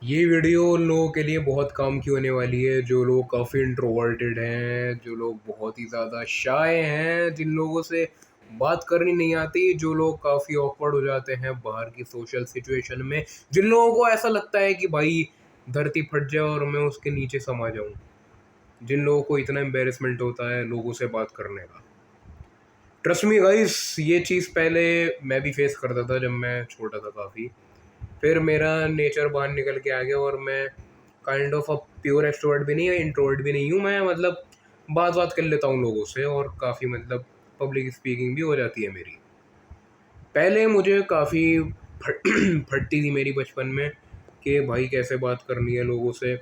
ये वीडियो उन लोगों के लिए बहुत काम की होने वाली है जो लोग काफ़ी इंट्रोवर्टेड हैं, जो लोग बहुत ही ज़्यादा शाय हैं, जिन लोगों से बात करनी नहीं आती, जो लोग काफ़ी ऑकवर्ड हो जाते हैं बाहर की सोशल सिचुएशन में, जिन लोगों को ऐसा लगता है कि भाई धरती फट जाए और मैं उसके नीचे समा जाऊं, जिन लोगों को इतना एम्बेरसमेंट होता है लोगों से बात करने का। ट्रस्ट मी गाइस, ये चीज़ पहले मैं भी फेस करता था जब मैं छोटा था काफ़ी। फिर मेरा नेचर बाहर निकल के आ गया और मैं kind of a pure extrovert भी नहीं है, इंट्रोवर्ट भी नहीं हूँ मैं। मतलब बात कर लेता हूँ लोगों से और काफ़ी मतलब पब्लिक स्पीकिंग भी हो जाती है मेरी। पहले मुझे काफ़ी फट फटती थी मेरी बचपन में कि भाई कैसे बात करनी है लोगों से,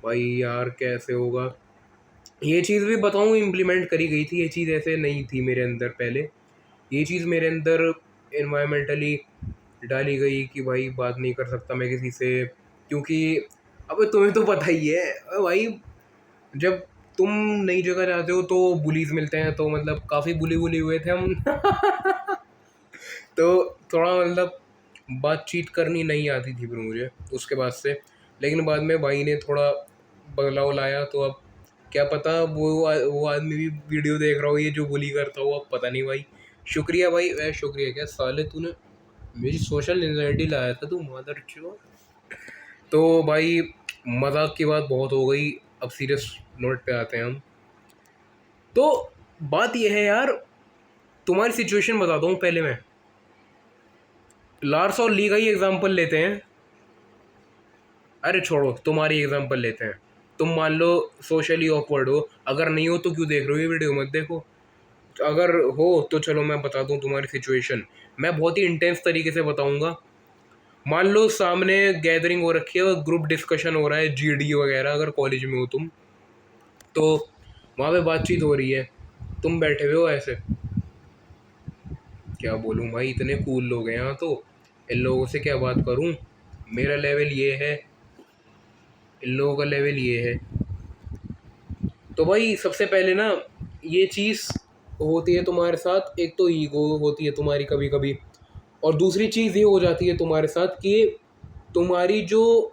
भाई यार कैसे होगा। ये चीज़ भी बताऊँ इम्प्लीमेंट करी गई थी, ये चीज़ ऐसे नहीं थी मेरे अंदर पहले। ये चीज़ मेरे अंदर इन्वायरमेंटली डाली गई कि भाई बात नहीं कर सकता मैं किसी से, क्योंकि अबे तुम्हें तो पता ही है। अबे भाई जब तुम नई जगह जाते हो तो बुलीज मिलते हैं, तो मतलब काफ़ी बुली बुली हुए थे हम। तो थोड़ा मतलब बातचीत करनी नहीं आती थी फिर मुझे उसके बाद से। लेकिन बाद में भाई ने थोड़ा बदलाव लाया, तो अब क्या पता वो आदमी भी वीडियो देख रहा हो ये जो बुली करता हो, अब पता नहीं भाई। शुक्रिया भाई, शुक्रिया क्या साले, तूने मेरी सोशल एंजाइटी लाया था तू मदर चो। तो भाई मजाक की बात बहुत हो गई, अब सीरियस नोट पे आते हैं हम। तो बात यह है यार, तुम्हारी सिचुएशन बताता हूँ पहले मैं। लार्स और ली का ही एग्जांपल लेते हैं। अरे छोड़ो, तुम्हारी एग्जांपल लेते हैं। तुम मान लो सोशली ऑकवर्ड हो, अगर नहीं हो तो क्यों देख रहे हो ये वीडियो, मत देखो। अगर हो तो चलो मैं बता दूं तुम्हारी सिचुएशन। मैं बहुत ही इंटेंस तरीके से बताऊंगा। मान लो सामने गैदरिंग हो रखी है, ग्रुप डिस्कशन हो रहा है, जीडी वगैरह, अगर कॉलेज में हो तुम तो वहाँ पे बातचीत हो रही है, तुम बैठे हुए हो ऐसे। क्या बोलूँ भाई, इतने कूल लोग हैं यहाँ तो, इन लोगों से क्या बात करूँ। मेरा लेवल ये है, इन लोगों का लेवल ये है। तो भाई सबसे पहले ना, ये चीज़ होती है तुम्हारे साथ, एक तो ईगो होती है तुम्हारी कभी कभी, और दूसरी चीज़ ये हो जाती है तुम्हारे साथ कि तुम्हारी जो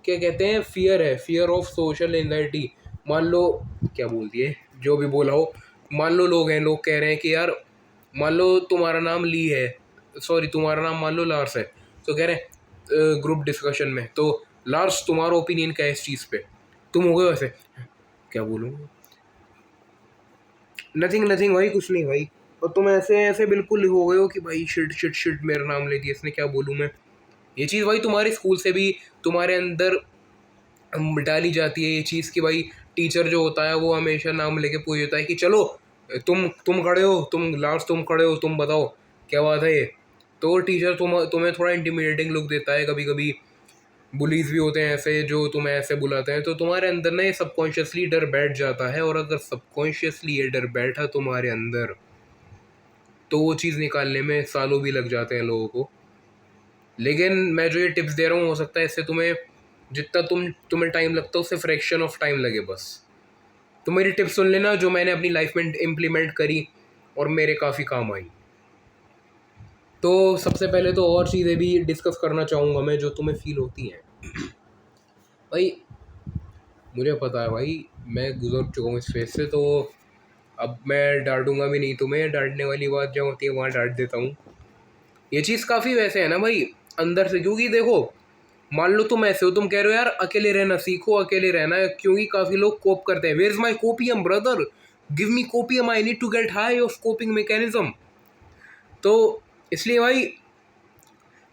क्या कहते हैं फियर है, फियर ऑफ सोशल एंजाइटी। मान लो क्या बोल दिए, जो भी बोला हो। मान लो लोग हैं, लोग कह रहे हैं कि यार मान लो तुम्हारा नाम ली है, सॉरी तुम्हारा नाम मान लो लार्स है, तो कह रहे हैं ग्रुप डिस्कशन में, तो लार्स तुम्हारा ओपिनियन क्या है इस चीज़ पे। तुम हो गए वैसे, क्या बोलूँ, नथिंग नथिंग भाई, कुछ नहीं भाई। और तुम ऐसे ऐसे बिल्कुल हो गए हो कि भाई शिट शिट शिट मेरा नाम ले दिया इसने, क्या बोलूँ मैं। ये चीज़ भाई तुम्हारे स्कूल से भी तुम्हारे अंदर डाली जाती है ये चीज़ कि भाई टीचर जो होता है वो हमेशा नाम लेके पूछ देता है कि चलो तुम खड़े हो, तुम लास्ट तुम खड़े हो, तुम बताओ क्या बात है ये। तो टीचर तुम्हें थोड़ा इंटिमिडेटिंग लुक देता है कभी कभी। बुलीज भी होते हैं ऐसे जो तुम्हें ऐसे बुलाते हैं, तो तुम्हारे अंदर ना ये सबकॉन्शियसली डर बैठ जाता है, और अगर सबकॉन्शियसली ये डर बैठा तुम्हारे अंदर तो वो चीज़ निकालने में सालों भी लग जाते हैं लोगों को। लेकिन मैं जो ये टिप्स दे रहा हूँ, हो सकता है इससे तुम्हें जितना तुम्हें टाइम लगता है उससे फ्रैक्शन ऑफ टाइम लगे बस। तो मेरी टिप्स सुन लेना जो मैंने अपनी लाइफ में इम्प्लीमेंट करी और मेरे काफ़ी काम आई। तो सबसे पहले तो और चीज़ें भी डिस्कस करना चाहूँगा मैं जो तुम्हें फील होती हैं। भाई मुझे पता है भाई, मैं गुजर चुका हूँ इस फेज से, तो अब मैं डांटूंगा भी नहीं तुम्हें, डांटने वाली बात जहाँ होती है वहाँ डांट देता हूँ। ये चीज़ काफ़ी वैसे है ना भाई अंदर से, क्योंकि देखो मान लो तुम ऐसे हो, तुम कह रहे हो यार अकेले रहना सीखो, अकेले रहना है, क्योंकि काफ़ी लोग कोप करते हैं। Where is my copium brother, give me copium, I need to get high off coping mechanism. तो इसलिए भाई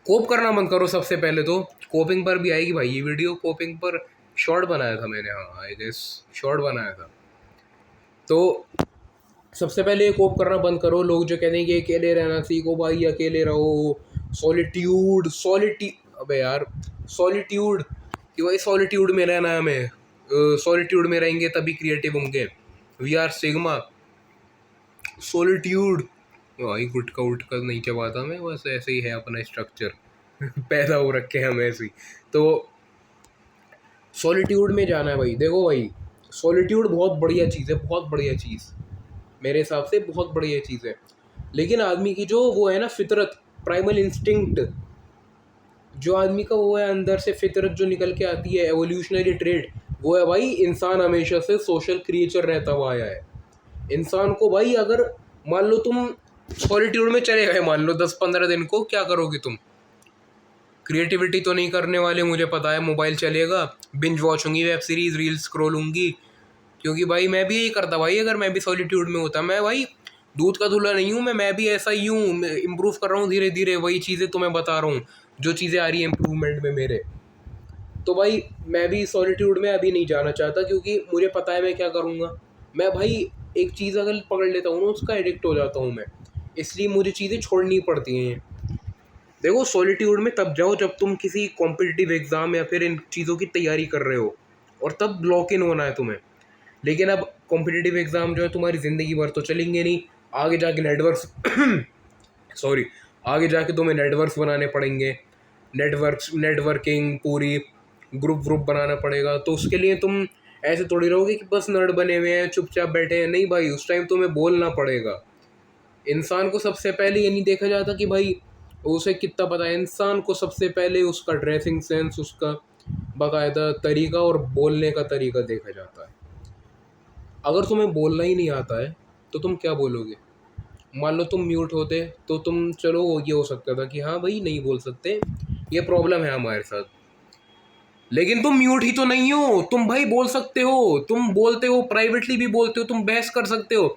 कोप करना बंद करो सबसे पहले तो। कोपिंग पर भी आएगी भाई ये वीडियो, कोपिंग पर शॉर्ट बनाया था मैंने, हाँ आई गेस शॉर्ट बनाया था। तो सबसे पहले कोप करना बंद करो। लोग जो कहते हैं कि अकेले रहना सीखो, भाई अकेले रहो, सॉलिट्यूड अबे यार सॉलिट्यूड, कि भाई सॉलिट्यूड में रहना है हमें, सॉलिट्यूड में रहेंगे तभी क्रिएटिव होंगे, वी आर सिग्मा सॉलिट्यूड। भाई गुटका उटका नहीं चबाता मैं, बस ऐसे ही है अपना स्ट्रक्चर। पैदा हो रखे हैं हम ऐसे ही। तो सॉलिट्यूड में जाना है भाई। देखो भाई सॉलिट्यूड बहुत बढ़िया चीज़ है, बहुत बढ़िया चीज़, मेरे हिसाब से बहुत बढ़िया चीज़ है। लेकिन आदमी की जो वो है ना फितरत, प्राइमल इंस्टिंक्ट, जो आदमी का वो है अंदर से फितरत जो निकल के आती है, एवोल्यूशनरी ट्रेड, वो है भाई इंसान हमेशा से सोशल क्रिएचर रहता हुआ आया है। इंसान को भाई अगर मान लो तुम सॉलिट्यूड में चले गए, मान लो 10-15 दिन को, क्या करोगे तुम? क्रिएटिविटी तो नहीं करने वाले, मुझे पता है। मोबाइल चलेगा, बिंज वॉच होंगी, वेब सीरीज, रील्स स्क्रॉल होंगी। क्योंकि भाई मैं भी यही करता भाई, अगर मैं भी सॉलिट्यूड में होता। मैं भाई दूध का धुला नहीं हूँ, मैं भी ऐसा ही हूँ, इम्प्रूव कर रहा हूँ धीरे धीरे। वही चीज़ें तुम्हें बता रहा हूँ, जो चीज़ें आ रही हैं इम्प्रूवमेंट में मेरे। तो भाई मैं भी सॉलिट्यूड में अभी नहीं जाना चाहता, क्योंकि मुझे पता है मैं क्या करूँगा। मैं भाई एक चीज़ अगर पकड़ लेता हूँ ना, उसका एडिक्ट हो जाता हूँ मैं। इसलिए मुझे चीज़ें छोड़नी पड़ती हैं। देखो सॉलिट्यूड में तब जाओ जब तुम किसी कॉम्पिटिटिव एग्ज़ाम या फिर इन चीज़ों की तैयारी कर रहे हो, और तब लॉक इन होना है तुम्हें। लेकिन अब कॉम्पिटिटिव एग्ज़ाम जो है तुम्हारी ज़िंदगी भर तो चलेंगे नहीं। आगे जाके नेटवर्क्स सॉरी, आगे जाके तुम्हें नेटवर्क्स बनाने पड़ेंगे। नेटवर्किंग पूरी, ग्रुप ग्रुप बनाना पड़ेगा। तो उसके लिए तुम ऐसे थोड़ी रहोगे कि बस नर्ड बने हुए हैं, चुपचाप बैठे हैं। नहीं भाई, उस टाइम तुम्हें बोलना पड़ेगा। इंसान को सबसे पहले ये नहीं देखा जाता कि भाई उसे कितना पता है। इंसान को सबसे पहले उसका ड्रेसिंग सेंस, उसका बाकायदा तरीका और बोलने का तरीका देखा जाता है। अगर तुम्हें बोलना ही नहीं आता है तो तुम क्या बोलोगे? मान लो तुम म्यूट होते तो तुम, चलो ये हो सकता था कि हाँ भाई नहीं बोल सकते, ये प्रॉब्लम है हमारे साथ। लेकिन तुम म्यूट ही तो नहीं हो, तुम भाई बोल सकते हो, तुम बोलते हो, प्राइवेटली भी बोलते हो, तुम बहस कर सकते हो।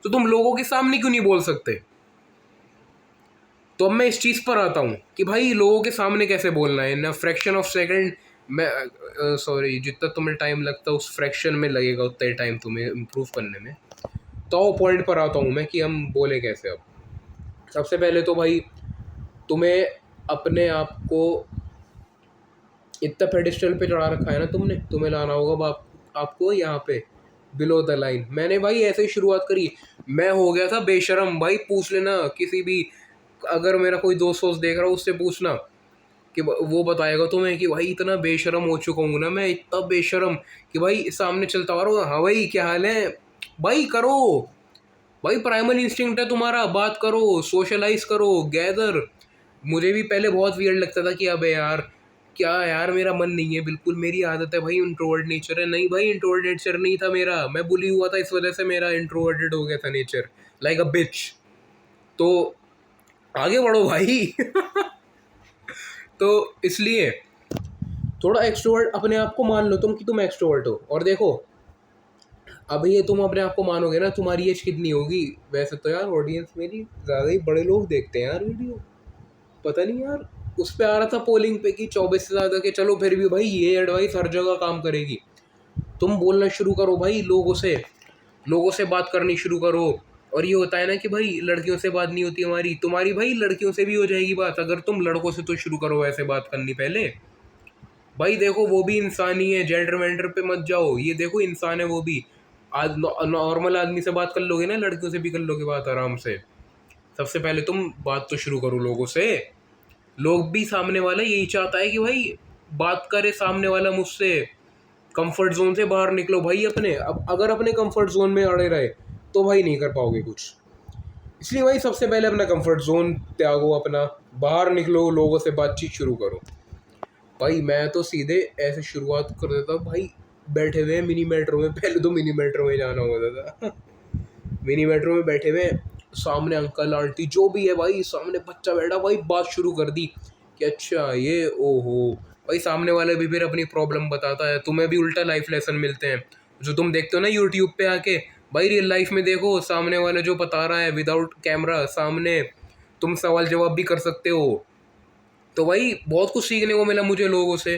तो तुम लोगों के सामने क्यों नहीं बोल सकते? तो अब मैं इस चीज़ पर आता हूँ कि भाई लोगों के सामने कैसे बोलना है। इन फ्रैक्शन ऑफ सेकंड मैं, सॉरी, जितना तुम्हें टाइम लगता है उस फ्रैक्शन में लगेगा उतना ही टाइम तुम्हें इम्प्रूव करने में। तो पॉइंट पर आता हूँ मैं कि हम बोले कैसे। अब सबसे पहले तो भाई तुम्हें अपने आप को इतना पेडिस्टल पे चढ़ा रखा है ना तुमने, तुम्हें लाना होगा आपको यहाँ पे बिलो द लाइन। मैंने भाई ऐसे ही शुरुआत करी। मैं हो गया था बेशरम भाई, पूछ लेना किसी भी, अगर मेरा कोई दोस्त वोस्त देख रहा हो उससे पूछना कि वो बताएगा तुम्हें कि भाई इतना बेशरम हो चुका हूँ ना मैं, इतना बेशरम कि भाई सामने चलता आ रहा हूँ, हाँ भाई क्या हाल है, भाई करो। भाई प्राइमल इंस्टिंक्ट है तुम्हारा, बात करो, सोशलाइज करो, गैदर। मुझे भी पहले बहुत वियर्ड लगता था कि अबे यार क्या यार, मेरा मन नहीं है बिल्कुल, मेरी आदत है भाई, इंट्रोवर्ट नेचर है। नहीं भाई, इंट्रोवर्ट नेचर नहीं था मेरा, मैं बुली हुआ था, इस वजह से मेरा इंट्रोवर्टेड हो गया था नेचर, लाइक अ बिच। तो आगे बढ़ो भाई तो इसलिए थोड़ा एक्सट्रोवर्ट अपने आप को मान लो तुम कि तुम एक्सट्रोवर्ट हो। और देखो अब ये तुम अपने आप को मानोगे ना, तुम्हारी एज कितनी होगी? वैसे तो यार ऑडियंस मेरी ज़्यादा ही बड़े लोग देखते हैं यार वीडियो, पता नहीं यार। उस पे आ रहा था पोलिंग पे कि 24 से ज़्यादा के। चलो फिर भी भाई ये एडवाइस हर जगह काम करेगी। तुम बोलना शुरू करो भाई लोगों से बात करनी शुरू करो। और ये होता है ना कि भाई लड़कियों से बात नहीं होती हमारी, तुम्हारी भाई लड़कियों से भी हो जाएगी बात, अगर तुम लड़कों से तो शुरू करो ऐसे बात करनी पहले। भाई देखो वो भी इंसान ही है, जेंडर वेंडर पे मत जाओ, ये देखो इंसान है वो भी। आज नॉर्मल आदमी से बात कर लोगे ना, लड़कियों से भी कर लोगे बात आराम से। सबसे पहले तुम बात तो शुरू करो लोगों से। लोग भी, सामने वाला यही चाहता है कि भाई बात करे सामने वाला मुझसे। कंफर्ट जोन से बाहर निकलो भाई अपने। अब अगर अपने कंफर्ट जोन में अड़े रहे तो भाई नहीं कर पाओगे कुछ। इसलिए भाई सबसे पहले अपना कंफर्ट जोन त्यागो, अपना बाहर निकलो, लोगों से बातचीत शुरू करो। भाई मैं तो सीधे ऐसे शुरुआत कर देता भाई, बैठे हुए मिनी मेट्रो में, पहले तो मिनी मेट्रो में जाना होता था मिनी मेट्रो में बैठे हुए, सामने अंकल आंटी जो भी है भाई, सामने बच्चा बैठा भाई, बात शुरू कर दी कि अच्छा ये ओहो। भाई सामने वाले भी फिर अपनी प्रॉब्लम बताता है, तुम्हें भी उल्टा लाइफ लेसन मिलते हैं जो तुम देखते हो ना यूट्यूब पे आके। भाई रियल लाइफ में देखो सामने वाले जो बता रहा है विदाउट कैमरा सामने, तुम सवाल जवाब भी कर सकते हो। तो भाई बहुत कुछ सीखने को मिला मुझे लोगों से,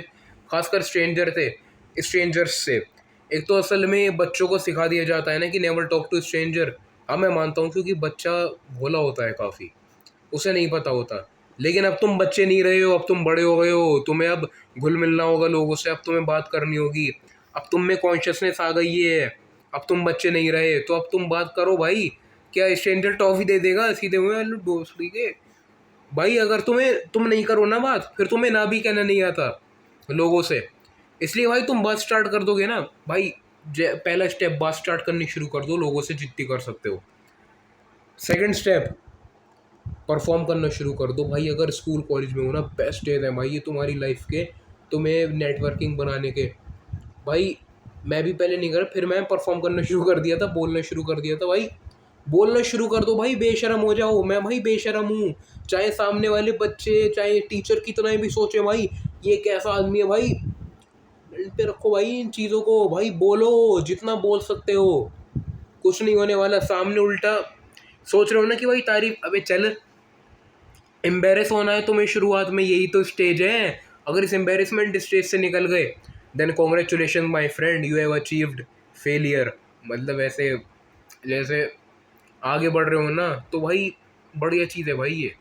खासकर स्ट्रेंजर्स से। एक तो असल में बच्चों को सिखा दिया जाता है ना कि नेवर टॉक टू स्ट्रेंजर। हाँ मैं मानता हूँ, क्योंकि बच्चा भोला होता है काफ़ी, उसे नहीं पता होता। लेकिन अब तुम बच्चे नहीं रहे हो, अब तुम बड़े हो गए हो, तुम्हें अब घुल मिलना होगा लोगों से, अब तुम्हें बात करनी होगी। अब तुम में कॉन्शियसनेस आ गई है, अब तुम बच्चे नहीं रहे, तो अब तुम बात करो भाई। क्या स्ट्रेंजर टॉफी दे देगा सीधे हुए दोस्ती के? भाई अगर तुम नहीं करो ना बात, फिर तुम्हें ना भी कहना नहीं आता लोगों से। इसलिए भाई तुम बात स्टार्ट कर दोगे ना भाई, पहला स्टेप बात स्टार्ट करनी शुरू कर दो लोगों से जितनी कर सकते हो। सेकंड स्टेप, परफॉर्म करना शुरू कर दो भाई। अगर स्कूल कॉलेज में हो ना, बेस्ट डेज है भाई ये तुम्हारी लाइफ के, तुम्हें नेटवर्किंग बनाने के। भाई मैं भी पहले नहीं कर, फिर मैं परफॉर्म करना शुरू कर दिया था, बोलना शुरू कर दिया था भाई। बोलना शुरू कर दो भाई, बेशरम हो जाओ। मैं भाई बेशरम हूँ, चाहे सामने वाले बच्चे चाहे टीचर कितना भी सोचे भाई ये कैसा आदमी है भाई, बेल्ट पे रखो भाई इन चीज़ों को। भाई बोलो जितना बोल सकते हो, कुछ नहीं होने वाला। सामने उल्टा सोच रहे हो ना कि भाई तारीफ, अबे चल, एम्बेरस होना है तुम्हें शुरुआत में, यही तो स्टेज है। अगर इस एम्बेरसमेंट स्टेज से निकल गए, then congratulation my friend, you have achieved failure. मतलब ऐसे जैसे आगे बढ़ रहे हो ना, तो भाई बढ़िया चीज़ है भाई ये।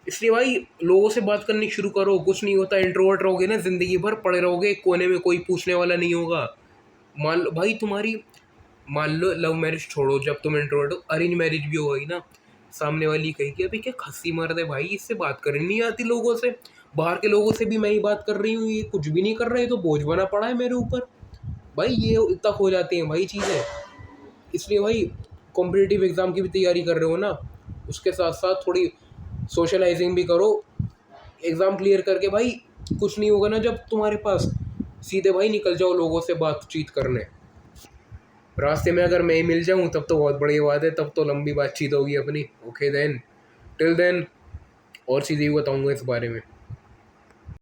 इसलिए भाई लोगों से बात करनी शुरू करो, कुछ नहीं होता। इंट्रोवर्ट रहोगे ना ज़िंदगी भर, पड़े रहोगे एक कोने में, कोई पूछने वाला नहीं होगा। मान लो भाई तुम्हारी, मान लो लव मैरिज छोड़ो, जब तुम इंट्रोवर्ट हो, अरेंज मैरिज भी हो गई ना, सामने वाली कहेगी अभी क्या खस्सी मर्द है भाई, इससे बात करनी नहीं आती लोगों से, बाहर के लोगों से भी मैं ही बात कर रही हूँ, ये कुछ भी नहीं कर रहे, तो बोझ बना पड़ा है मेरे ऊपर। भाई ये तक हो जाती हैं भाई चीज़ें। इसलिए भाई कॉम्पिटिटिव एग्ज़ाम की भी तैयारी कर रहे हो ना, उसके साथ साथ थोड़ी सोशलाइजिंग भी करो। एग्ज़ाम क्लियर करके भाई कुछ नहीं होगा ना जब तुम्हारे पास, सीधे भाई निकल जाओ लोगों से बातचीत करने। रास्ते में अगर मैं ही मिल जाऊँ तब तो बहुत बड़ी बात है, तब तो लंबी बातचीत होगी अपनी। ओके देन, टिल देन और चीज़ें भी बताऊँगा इस बारे में।